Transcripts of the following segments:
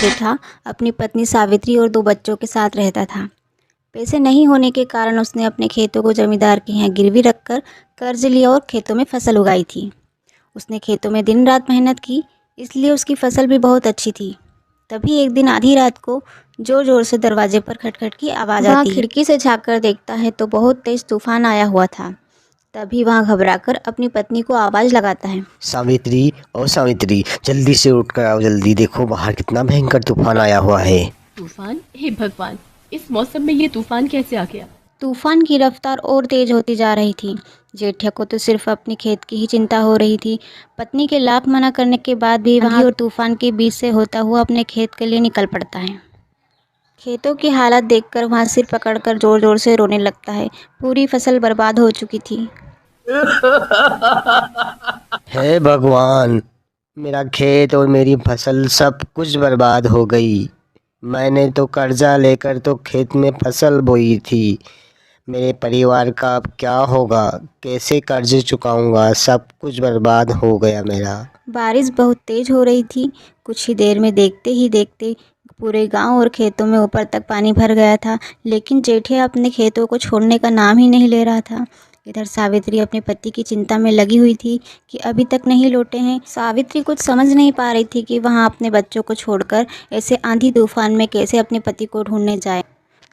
जेठा अपनी पत्नी सावित्री और 2 बच्चों के साथ रहता था। पैसे नहीं होने के कारण उसने अपने खेतों को जमींदार के यहाँ गिरवी रखकर कर्ज लिया और खेतों में फसल उगाई थी। उसने खेतों में दिन रात मेहनत की, इसलिए उसकी फसल भी बहुत अच्छी थी। तभी एक दिन आधी रात को जोर जोर से दरवाजे पर खटखट की आवाज़ आती है। खिड़की से झांककर देखता है तो बहुत तेज तूफान आया हुआ था। तभी वहाँ घबराकर अपनी पत्नी को आवाज़ लगाता है, सावित्री, ओ सावित्री, जल्दी से उठ कर आओ, जल्दी देखो बाहर कितना भयंकर तूफान आया हुआ है। तूफान? हे भगवान, इस मौसम में ये तूफान कैसे आ गया? तूफान की रफ्तार और तेज होती जा रही थी। जेठिया को तो सिर्फ अपनी खेत की ही चिंता हो रही थी। पत्नी के लाख मना करने के बाद भी वहाँ और तूफान के बीच से होता हुआ अपने खेत के लिए निकल पड़ता है। खेतों की हालत देखकर वहाँ सिर पकड़कर जोर जोर से रोने लगता है। पूरी फसल बर्बाद हो चुकी थी। हे भगवान, मेरा खेत और मेरी फसल सब कुछ बर्बाद हो गई। मैंने तो कर्जा लेकर तो खेत में फसल बोई थी। मेरे परिवार का अब क्या होगा? कैसे कर्ज चुकाऊंगा? सब कुछ बर्बाद हो गया मेरा। बारिश बहुत तेज हो रही थी। कुछ ही देर में देखते ही देखते पूरे गांव और खेतों में ऊपर तक पानी भर गया था। लेकिन जेठिया अपने खेतों को छोड़ने का नाम ही नहीं ले रहा था। इधर सावित्री अपने पति की चिंता में लगी हुई थी कि अभी तक नहीं लौटे हैं। सावित्री कुछ समझ नहीं पा रही थी कि वहाँ अपने बच्चों को छोड़कर ऐसे आंधी तूफान में कैसे अपने पति को ढूंढने जाए।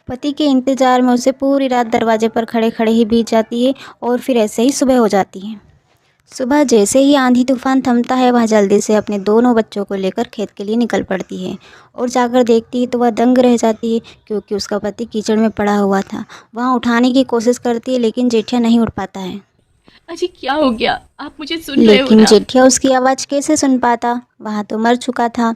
पति के इंतजार में उसे पूरी रात दरवाजे पर खड़े खड़े ही बीत जाती है और फिर ऐसे ही सुबह हो जाती है। सुबह जैसे ही आंधी तूफान थमता है, वह जल्दी से अपने दोनों बच्चों को लेकर खेत के लिए निकल पड़ती है और जाकर देखती है तो वह दंग रह जाती है, क्योंकि उसका पति कीचड़ में पड़ा हुआ था। वहाँ उठाने की कोशिश करती है लेकिन जेठिया नहीं उठ पाता है। अजी क्या हो गया? आप मुझे सुन रहे हो लेकिन ना? जेठिया उसकी आवाज़ कैसे सुन पाता, वहाँ तो मर चुका था।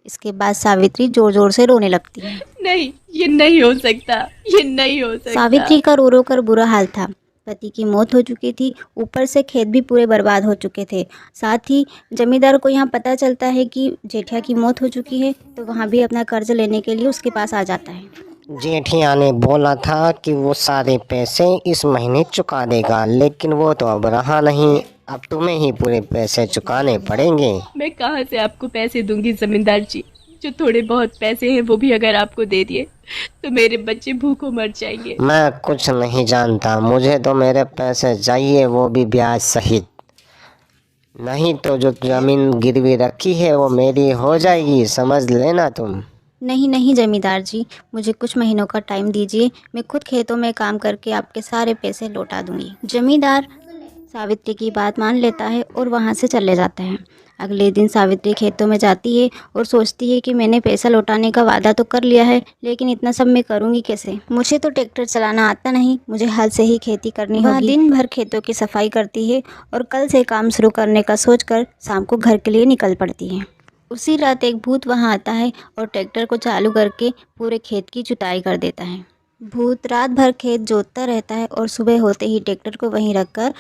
इसके बाद सावित्री जोर जोर से रोने लगती है। नहीं, ये नहीं हो सकता, ये नहीं हो सकता। सावित्री का रो रो कर बुरा हाल था। पति की मौत हो चुकी थी, ऊपर से खेत भी पूरे बर्बाद हो चुके थे। साथ ही जमींदार को यहाँ पता चलता है कि जेठिया की मौत हो चुकी है, तो वहाँ भी अपना कर्ज लेने के लिए उसके पास आ जाता है। जेठिया ने बोला था कि वो सारे पैसे इस महीने चुका देगा, लेकिन वो तो अब रहा नहीं। अब तुम्हें ही पूरे पैसे चुकाने पड़ेंगे। मैं कहाँ से आपको पैसे दूंगी जमींदार जी? जो थोड़े बहुत पैसे हैं वो भी अगर आपको दे दिए तो मेरे बच्चे भूखों मर जाएंगे। मैं कुछ नहीं जानता, मुझे तो मेरे पैसे चाहिए, वो भी ब्याज सहित। नहीं तो जो जमीन गिरवी रखी है वो मेरी हो जाएगी, समझ लेना तुम। नहीं नहीं जमींदार जी, मुझे कुछ महीनों का टाइम दीजिए। मैं खुद खेतों में काम करके आपके सारे पैसे लौटा दूंगी। जमींदार सावित्री की बात मान लेता है और वहाँ से चले जाता है। अगले दिन सावित्री खेतों में जाती है और सोचती है कि मैंने पैसा लौटाने का वादा तो कर लिया है, लेकिन इतना सब मैं करूँगी कैसे? मुझे तो ट्रैक्टर चलाना आता नहीं, मुझे हल से ही खेती करनी होगी। वह दिन भर खेतों की सफाई करती है और कल से काम शुरू करने का सोचकर शाम को घर के लिए निकल पड़ती है। उसी रात एक भूत वहाँ आता है और ट्रैक्टर को चालू करके पूरे खेत की जुताई कर देता है। भूत रात भर खेत जोतता रहता है और सुबह होते ही ट्रैक्टर को वहीं रखकर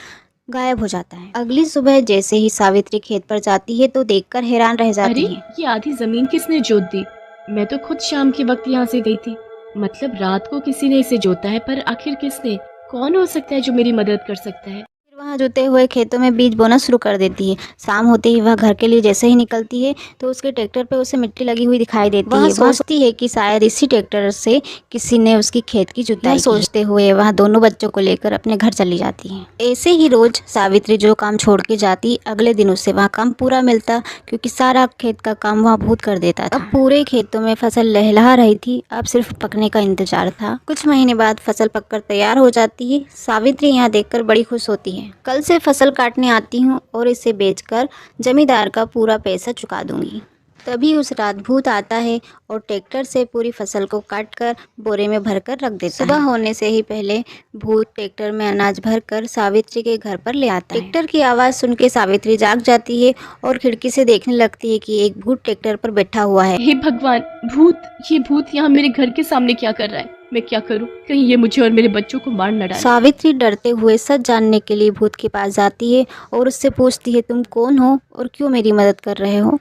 गायब हो जाता है। अगली सुबह जैसे ही सावित्री खेत पर जाती है तो देखकर हैरान रह जाती है। ये आधी जमीन किसने जोत दी? मैं तो खुद शाम के वक्त यहाँ से गई थी। मतलब रात को किसी ने इसे जोता है, पर आखिर किसने? कौन हो सकता है जो मेरी मदद कर सकता है? वहाँ जुते हुए खेतों में बीज बोना शुरू कर देती है। शाम होते ही वह घर के लिए जैसे ही निकलती है तो उसके ट्रैक्टर पे उसे मिट्टी लगी हुई दिखाई देती है। वह सोचती है कि शायद इसी ट्रैक्टर से किसी ने उसकी खेत की जुताई सोचते हुए वह दोनों बच्चों को लेकर अपने घर चली जाती है। ऐसे ही रोज सावित्री जो काम छोड़ के जाती, अगले दिन उससे वह काम पूरा मिलता, क्योंकि सारा खेत का काम वह भूत कर देता था। अब पूरे खेतों में फसल लहलहा रही थी, अब सिर्फ पकने का इंतजार था। कुछ महीने बाद फसल पककर तैयार हो जाती है। सावित्री यहाँ देखकर बड़ी खुश होती है। कल से फसल काटने आती हूँ और इसे बेचकर जमींदार का पूरा पैसा चुका दूंगी। तभी उस रात भूत आता है और ट्रैक्टर से पूरी फसल को काटकर बोरे में भरकर रख देता है। सुबह होने से ही पहले भूत ट्रैक्टर में अनाज भरकर सावित्री के घर पर ले आता है। ट्रैक्टर की आवाज़ सुन के सावित्री जाग जाती है और खिड़की से देखने लगती है कि एक भूत ट्रैक्टर पर बैठा हुआ है। हे भगवान, भूत! ये भूत यहाँ मेरे घर के सामने क्या कर रहा है? मैं क्या करूँ? कहीं ये मुझे और मेरे बच्चों को मार न डाले। सावित्री डरते हुए सच जानने के लिए भूत के पास जाती है और उससे पूछती है, तुम कौन हो और क्यों मेरी मदद कर रहे हो?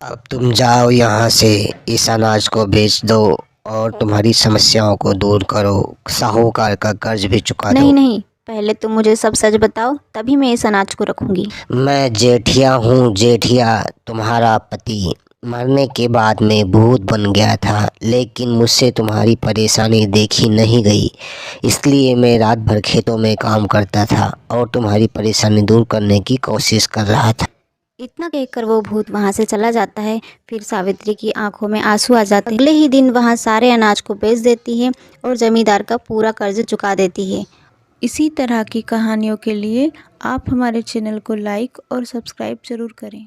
अब तुम जाओ यहाँ से, इस अनाज को बेच दो और तुम्हारी समस्याओं को दूर करो, साहूकार का कर्ज भी चुका दो। नहीं नहीं, पहले तुम मुझे सब सच बताओ, तभी मैं इस अनाज को रखूंगी। मैं जेठिया हूँ, जेठिया तुम्हारा पति। मरने के बाद मैं भूत बन गया था, लेकिन मुझसे तुम्हारी परेशानी देखी नहीं गई, इसलिए मैं रात भर खेतों में काम करता था और तुम्हारी परेशानी दूर करने की कोशिश कर रहा था। इतना कहकर वो भूत वहाँ से चला जाता है। फिर सावित्री की आंखों में आंसू आ जाते हैं। अगले ही दिन वहाँ सारे अनाज को बेच देती है और जमींदार का पूरा कर्ज चुका देती है। इसी तरह की कहानियों के लिए आप हमारे चैनल को लाइक और सब्सक्राइब ज़रूर करें।